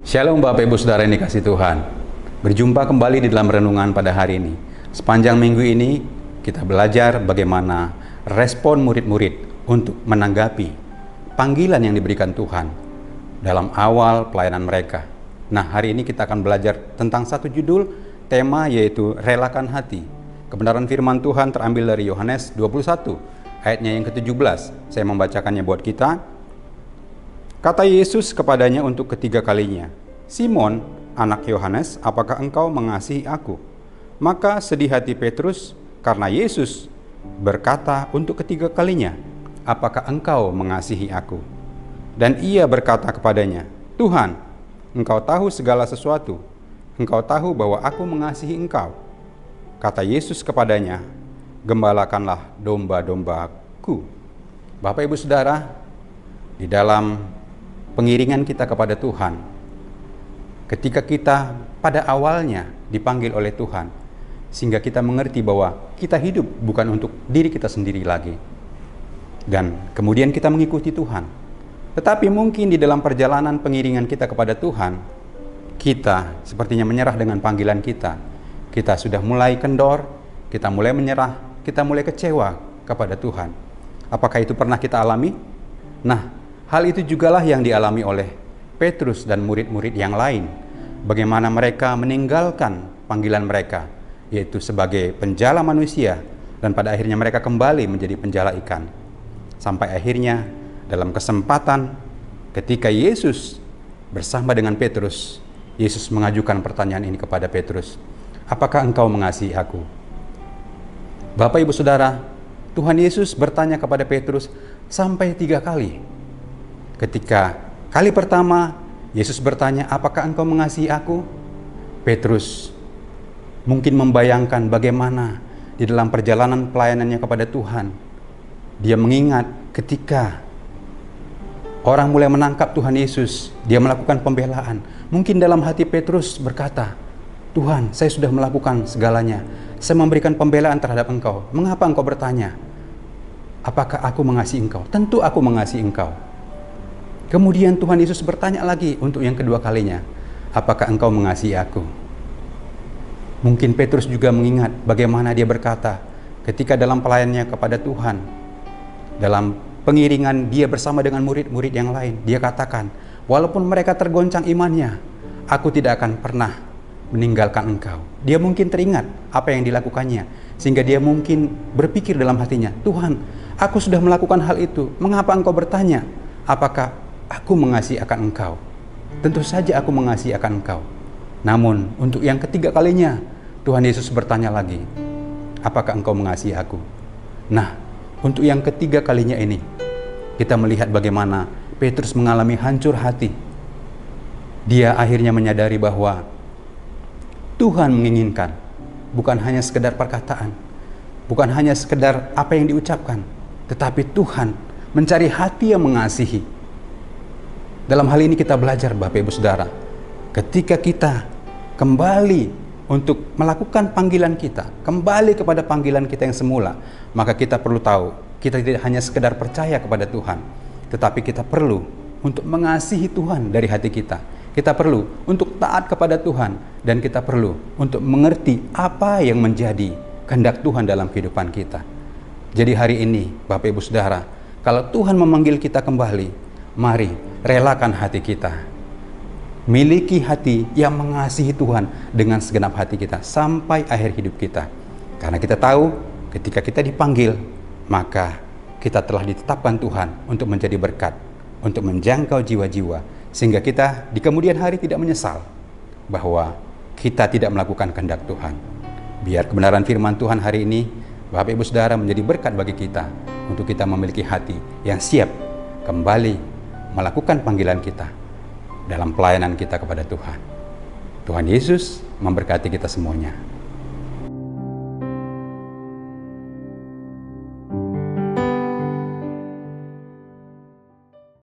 Shalom Bapak Ibu Saudara yang dikasihi Tuhan. Berjumpa kembali di dalam renungan pada hari ini. Sepanjang minggu ini kita belajar bagaimana respon murid-murid untuk menanggapi panggilan yang diberikan Tuhan dalam awal pelayanan mereka. Nah, hari ini kita akan belajar tentang satu judul tema, yaitu relakan hati. Kebenaran firman Tuhan terambil dari Yohanes 21 ayatnya yang ke-17. Saya membacakannya buat kita. Kata Yesus kepadanya untuk ketiga kalinya, "Simon, anak Yohanes, apakah engkau mengasihi aku?" Maka sedih hati Petrus karena Yesus berkata untuk ketiga kalinya, "Apakah engkau mengasihi aku?" Dan ia berkata kepadanya, "Tuhan, engkau tahu segala sesuatu. Engkau tahu bahwa aku mengasihi engkau." Kata Yesus kepadanya, "Gembalakanlah domba-dombaku." Bapak Ibu Saudara, di dalam pengiringan kita kepada Tuhan, ketika kita pada awalnya dipanggil oleh Tuhan, sehingga kita mengerti bahwa kita hidup bukan untuk diri kita sendiri lagi, dan kemudian kita mengikuti Tuhan. Tetapi mungkin di dalam perjalanan pengiringan kita kepada Tuhan, kita sepertinya menyerah dengan panggilan kita. Kita sudah mulai kendor, kita mulai menyerah, kita mulai kecewa kepada Tuhan. Apakah itu pernah kita alami? Nah, hal itu jugalah yang dialami oleh Petrus dan murid-murid yang lain. Bagaimana mereka meninggalkan panggilan mereka, yaitu sebagai penjala manusia, dan pada akhirnya mereka kembali menjadi penjala ikan. Sampai akhirnya dalam kesempatan ketika Yesus bersama dengan Petrus, Yesus mengajukan pertanyaan ini kepada Petrus, "Apakah engkau mengasihi aku?" Bapak Ibu Saudara, Tuhan Yesus bertanya kepada Petrus sampai 3 kali. Ketika kali pertama Yesus bertanya, "Apakah engkau mengasihi aku?" Petrus mungkin membayangkan bagaimana di dalam perjalanan pelayanannya kepada Tuhan, dia mengingat ketika orang mulai menangkap Tuhan Yesus, dia melakukan pembelaan. Mungkin dalam hati Petrus berkata, "Tuhan, saya sudah melakukan segalanya. Saya memberikan pembelaan terhadap engkau. Mengapa engkau bertanya, apakah aku mengasihi engkau? Tentu aku mengasihi engkau." Kemudian Tuhan Yesus bertanya lagi untuk yang kedua kalinya, "Apakah engkau mengasihi aku?" Mungkin Petrus juga mengingat bagaimana dia berkata ketika dalam pelayanannya kepada Tuhan, dalam pengiringan dia bersama dengan murid-murid yang lain, dia katakan, "Walaupun mereka tergoncang imannya, aku tidak akan pernah meninggalkan engkau." Dia mungkin teringat apa yang dilakukannya, sehingga dia mungkin berpikir dalam hatinya, "Tuhan, aku sudah melakukan hal itu. Mengapa engkau bertanya, apakah aku mengasihi akan engkau?" Tentu saja aku mengasihi akan engkau. Namun untuk yang ketiga kalinya Tuhan Yesus bertanya lagi, "Apakah engkau mengasihi aku?" Nah, untuk yang ketiga kalinya ini kita melihat bagaimana Petrus mengalami hancur hati. Dia akhirnya menyadari bahwa Tuhan menginginkan bukan hanya sekedar perkataan, bukan hanya sekedar apa yang diucapkan, tetapi Tuhan mencari hati yang mengasihi. Dalam hal ini kita belajar, Bapak Ibu Saudara, ketika kita kembali untuk melakukan panggilan kita, kembali kepada panggilan kita yang semula, maka kita perlu tahu, kita tidak hanya sekedar percaya kepada Tuhan, tetapi kita perlu untuk mengasihi Tuhan dari hati kita. Kita perlu untuk taat kepada Tuhan, dan kita perlu untuk mengerti apa yang menjadi kehendak Tuhan dalam kehidupan kita. Jadi hari ini, Bapak Ibu Saudara, kalau Tuhan memanggil kita kembali, mari relakan hati kita. Miliki hati yang mengasihi Tuhan dengan segenap hati kita sampai akhir hidup kita. Karena kita tahu ketika kita dipanggil, maka kita telah ditetapkan Tuhan untuk menjadi berkat, untuk menjangkau jiwa-jiwa, sehingga kita di kemudian hari tidak menyesal bahwa kita tidak melakukan kehendak Tuhan. Biar kebenaran firman Tuhan hari ini, Bapak Ibu Saudara, menjadi berkat bagi kita, untuk kita memiliki hati yang siap kembali melakukan panggilan kita dalam pelayanan kita kepada Tuhan. Tuhan Yesus memberkati kita semuanya.